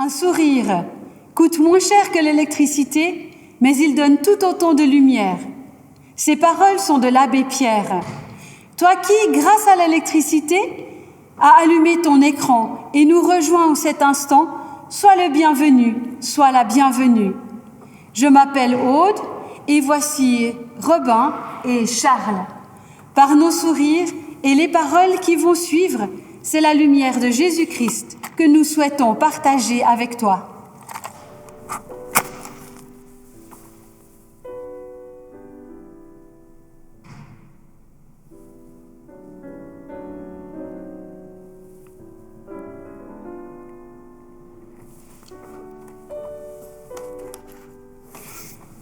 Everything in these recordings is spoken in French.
Un sourire coûte moins cher que l'électricité, mais il donne tout autant de lumière. Ces paroles sont de l'abbé Pierre. Toi qui, grâce à l'électricité, as allumé ton écran et nous rejoins en cet instant, sois le bienvenu, sois la bienvenue. Je m'appelle Aude et voici Robin et Charles. Par nos sourires et les paroles qui vont suivre, c'est la lumière de Jésus-Christ que nous souhaitons partager avec toi.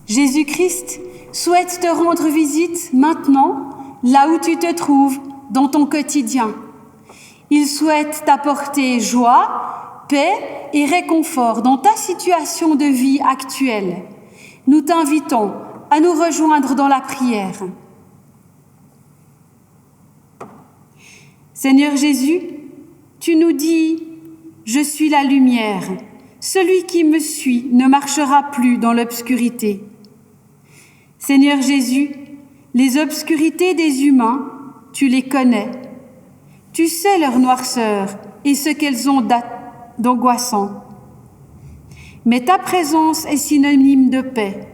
Jésus-Christ souhaite te rendre visite maintenant, là où tu te trouves, dans ton quotidien. Il souhaite t'apporter joie, paix et réconfort dans ta situation de vie actuelle. Nous t'invitons à nous rejoindre dans la prière. Seigneur Jésus, tu nous dis « Je suis la lumière. Celui qui me suit ne marchera plus dans l'obscurité. » Seigneur Jésus, les obscurités des humains, tu les connais. Tu sais leur noirceur et ce qu'elles ont d'angoissant. Mais ta présence est synonyme de paix,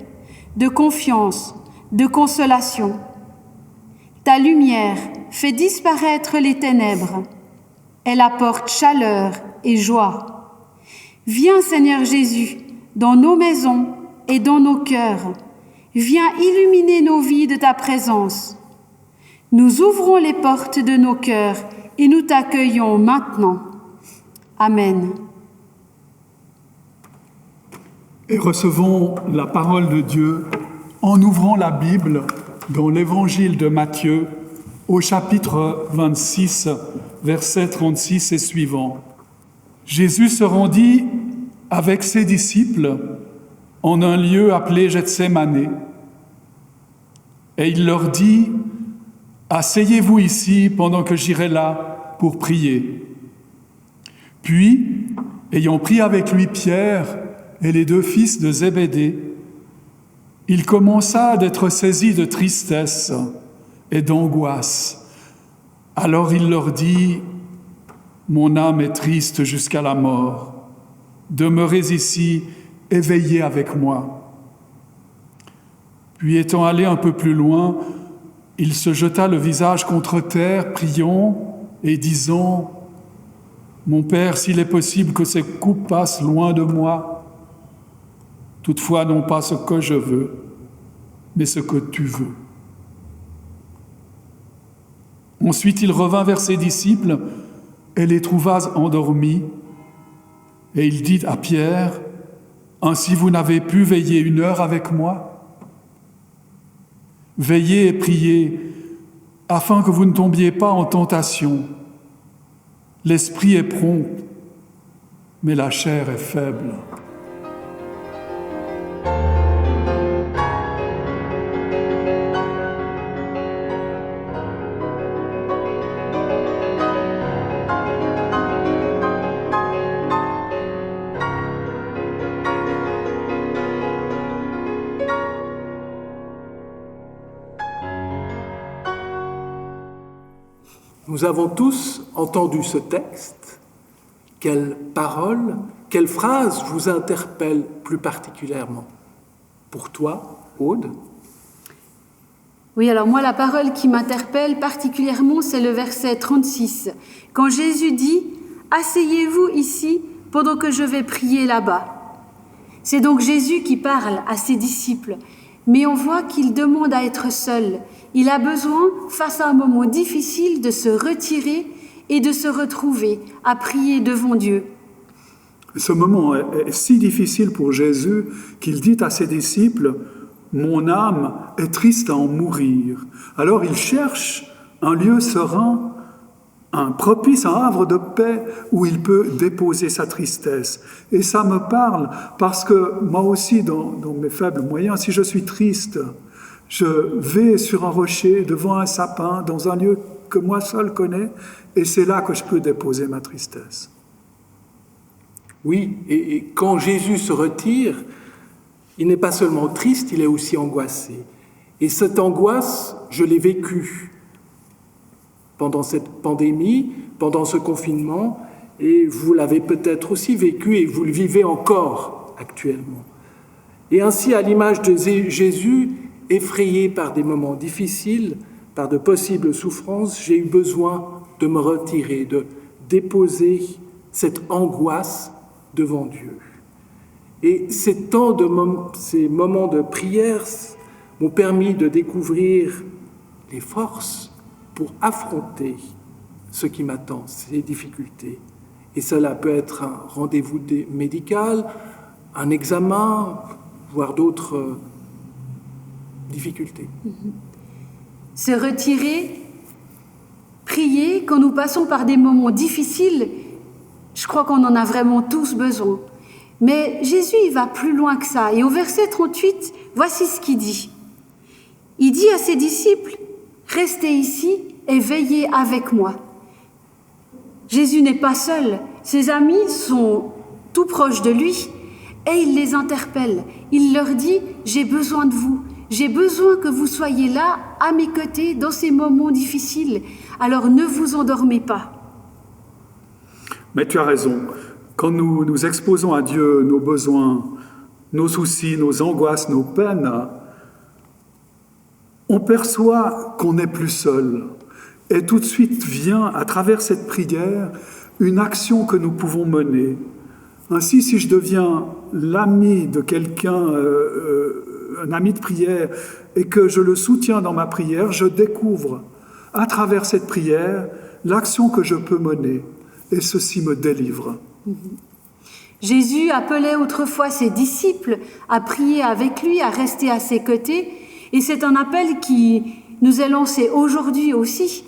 de confiance, de consolation. Ta lumière fait disparaître les ténèbres. Elle apporte chaleur et joie. Viens, Seigneur Jésus, dans nos maisons et dans nos cœurs. Viens illuminer nos vies de ta présence. Nous ouvrons les portes de nos cœurs et nous t'accueillons maintenant. Amen. Et recevons la parole de Dieu en ouvrant la Bible dans l'Évangile de Matthieu au chapitre 26, versets 36 et suivants. Jésus se rendit avec ses disciples en un lieu appelé Gethsémanée, et il leur dit « Asseyez-vous ici pendant que j'irai là pour prier. » Puis, ayant pris avec lui Pierre et les deux fils de Zébédée, il commença d'être saisi de tristesse et d'angoisse. Alors il leur dit « Mon âme est triste jusqu'à la mort. Demeurez ici et veillez avec moi. » Puis étant allé un peu plus loin, il se jeta le visage contre terre, priant et disant « Mon Père, s'il est possible que ces coupes passent loin de moi, toutefois non pas ce que je veux, mais ce que tu veux. » Ensuite, il revint vers ses disciples et les trouva endormis, et il dit à Pierre « Ainsi vous n'avez pu veiller 1 heure avec moi ? Veillez et priez, afin que vous ne tombiez pas en tentation. L'esprit est prompt, mais la chair est faible. » Nous avons tous entendu ce texte. Quelles paroles, quelles phrases vous interpellent plus particulièrement? Pour toi, Aude? Oui, alors moi, la parole qui m'interpelle particulièrement, c'est le verset 36. Quand Jésus dit « Asseyez-vous ici pendant que je vais prier là-bas ». C'est donc Jésus qui parle à ses disciples, mais on voit qu'il demande à être seul. Il a besoin, face à un moment difficile, de se retirer et de se retrouver à prier devant Dieu. Ce moment est si difficile pour Jésus qu'il dit à ses disciples « Mon âme est triste à en mourir ». Alors il cherche un lieu serein, un propice, un havre de paix où il peut déposer sa tristesse. Et ça me parle parce que moi aussi, dans mes faibles moyens, si je suis triste, je vais sur un rocher, devant un sapin, dans un lieu que moi seul connais, et c'est là que je peux déposer ma tristesse. Oui, et quand Jésus se retire, il n'est pas seulement triste, il est aussi angoissé. Et cette angoisse, je l'ai vécue pendant cette pandémie, pendant ce confinement, et vous l'avez peut-être aussi vécu et vous le vivez encore actuellement. Et ainsi, à l'image de Jésus, effrayé par des moments difficiles, par de possibles souffrances, j'ai eu besoin de me retirer, de déposer cette angoisse devant Dieu. Et ces moments de prière m'ont permis de découvrir les forces pour affronter ce qui m'attend, ces difficultés. Et cela peut être un rendez-vous médical, un examen, voire d'autres difficultés. Se retirer, prier, quand nous passons par des moments difficiles, je crois qu'on en a vraiment tous besoin. Mais Jésus, il va plus loin que ça. Et au verset 38, voici ce qu'il dit. Il dit à ses disciples, « Restez ici et veillez avec moi. » Jésus n'est pas seul. Ses amis sont tout proches de lui et il les interpelle. Il leur dit, « J'ai besoin de vous. J'ai besoin que vous soyez là, à mes côtés, dans ces moments difficiles. Alors ne vous endormez pas. » Mais tu as raison. Quand nous nous exposons à Dieu, nos besoins, nos soucis, nos angoisses, nos peines, on perçoit qu'on n'est plus seul. Et tout de suite vient, à travers cette prière, une action que nous pouvons mener. Ainsi, si je deviens l'ami de quelqu'un, un ami de prière, et que je le soutiens dans ma prière, je découvre, à travers cette prière, l'action que je peux mener. Et ceci me délivre. Jésus appelait autrefois ses disciples à prier avec lui, à rester à ses côtés. Et c'est un appel qui nous est lancé aujourd'hui aussi.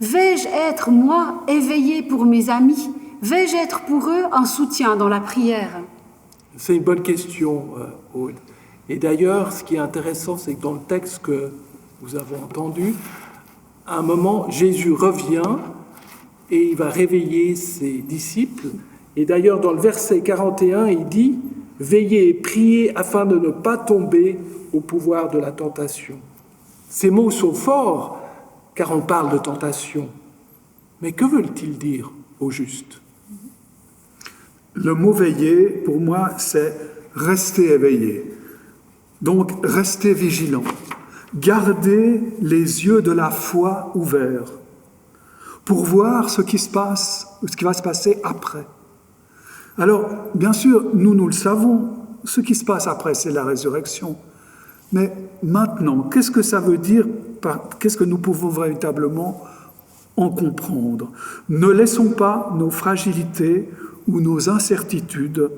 Vais-je être, moi, éveillé pour mes amis? Vais-je être pour eux un soutien dans la prière? C'est une bonne question, Aude. Et d'ailleurs, ce qui est intéressant, c'est que dans le texte que nous avons entendu, à un moment, Jésus revient et il va réveiller ses disciples. Et d'ailleurs, dans le verset 41, il dit « Veillez et priez afin de ne pas tomber au pouvoir de la tentation. » Ces mots sont forts, car on parle de tentation. Mais que veulent-ils dire au juste? Le mot « veiller », pour moi, c'est « rester éveillé ». Donc, rester vigilant. Garder les yeux de la foi ouverts pour voir ce qui va se passer après. Alors, bien sûr, nous le savons, ce qui se passe après, c'est la résurrection. Mais maintenant, qu'est-ce que ça veut dire? Qu'est-ce que nous pouvons véritablement en comprendre? Ne laissons pas nos fragilités ou nos incertitudes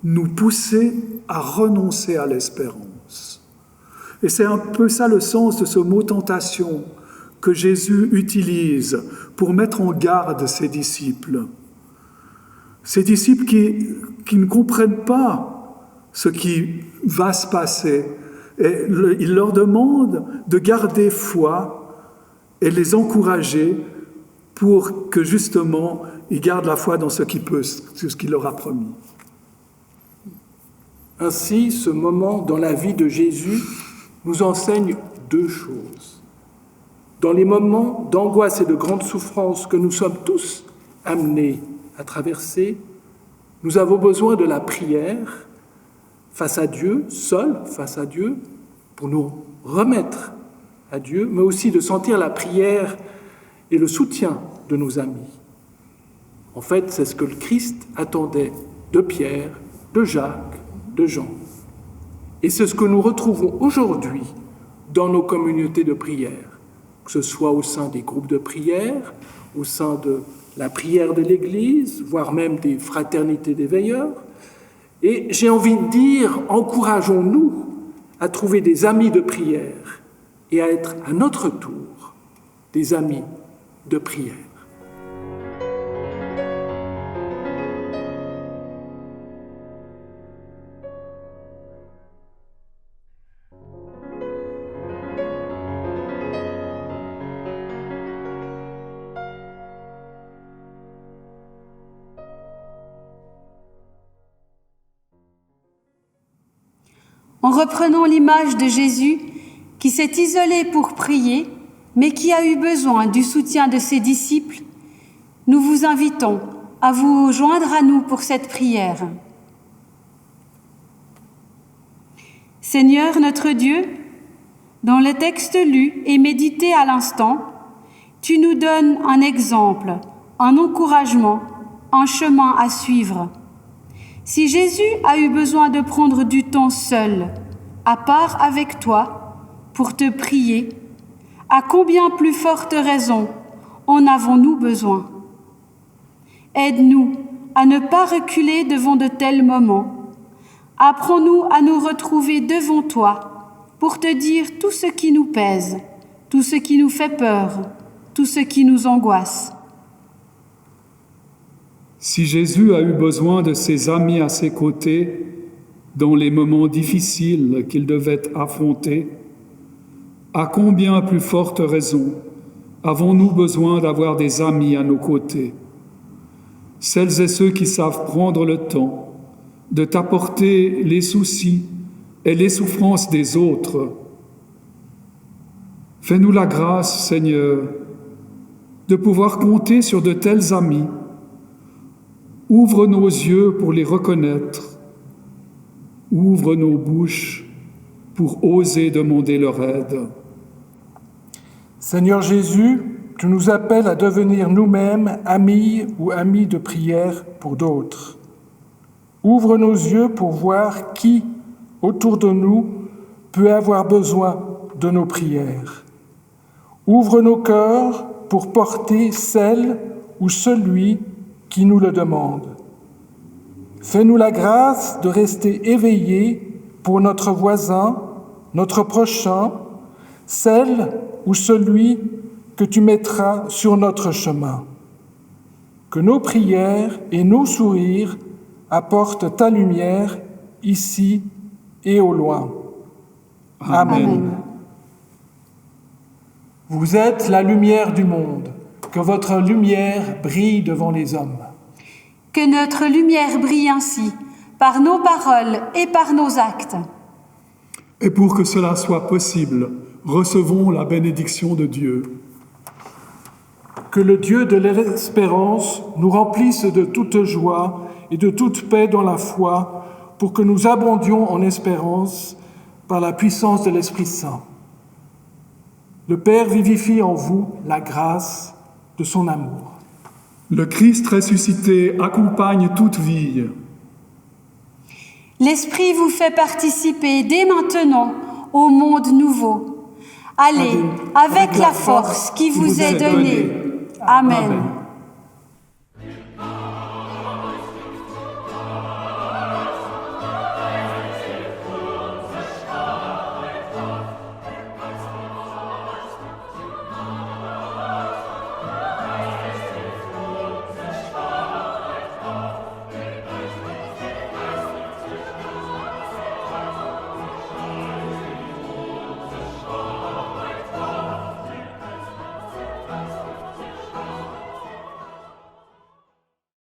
nous pousser à renoncer à l'espérance. Et c'est un peu ça le sens de ce mot « tentation » que Jésus utilise pour mettre en garde ses disciples. Ces disciples qui ne comprennent pas ce qui va se passer. Et il leur demande de garder foi et les encourager pour que justement ils gardent la foi dans ce qu'il leur a promis. Ainsi, ce moment dans la vie de Jésus nous enseigne deux choses. Dans les moments d'angoisse et de grande souffrance que nous sommes tous amenés à traverser, nous avons besoin de la prière face à Dieu, seul face à Dieu, pour nous remettre à Dieu, mais aussi de sentir la prière et le soutien de nos amis. En fait, c'est ce que le Christ attendait de Pierre, de Jacques, de Jean. Et c'est ce que nous retrouvons aujourd'hui dans nos communautés de prière, que ce soit au sein des groupes de prière, au sein de la prière de l'Église, voire même des fraternités des veilleurs. Et j'ai envie de dire, encourageons-nous à trouver des amis de prière et à être à notre tour des amis de prière. En reprenant l'image de Jésus qui s'est isolé pour prier, mais qui a eu besoin du soutien de ses disciples, nous vous invitons à vous joindre à nous pour cette prière. Seigneur notre Dieu, dans le texte lu et médité à l'instant, tu nous donnes un exemple, un encouragement, un chemin à suivre. Si Jésus a eu besoin de prendre du temps seul, à part avec toi, pour te prier, à combien plus forte raison en avons-nous besoin? Aide-nous à ne pas reculer devant de tels moments. Apprends-nous à nous retrouver devant toi pour te dire tout ce qui nous pèse, tout ce qui nous fait peur, tout ce qui nous angoisse. Si Jésus a eu besoin de ses amis à ses côtés dans les moments difficiles qu'il devait affronter, à combien plus forte raison avons-nous besoin d'avoir des amis à nos côtés, celles et ceux qui savent prendre le temps de t'apporter les soucis et les souffrances des autres. Fais-nous la grâce, Seigneur, de pouvoir compter sur de tels amis. Ouvre nos yeux pour les reconnaître. Ouvre nos bouches pour oser demander leur aide. Seigneur Jésus, tu nous appelles à devenir nous-mêmes amis ou amis de prière pour d'autres. Ouvre nos yeux pour voir qui, autour de nous, peut avoir besoin de nos prières. Ouvre nos cœurs pour porter celle ou celui qui nous le demande. Fais-nous la grâce de rester éveillés pour notre voisin, notre prochain, celle ou celui que tu mettras sur notre chemin. Que nos prières et nos sourires apportent ta lumière ici et au loin. Amen. Amen. Vous êtes la lumière du monde. Que votre lumière brille devant les hommes. Que notre lumière brille ainsi, par nos paroles et par nos actes. Et pour que cela soit possible, recevons la bénédiction de Dieu. Que le Dieu de l'espérance nous remplisse de toute joie et de toute paix dans la foi, pour que nous abondions en espérance par la puissance de l'Esprit Saint. Le Père vivifie en vous la grâce de son amour. Le Christ ressuscité accompagne toute vie. L'Esprit vous fait participer dès maintenant au monde nouveau. Allez, avec la force qui vous est donnée. Amen.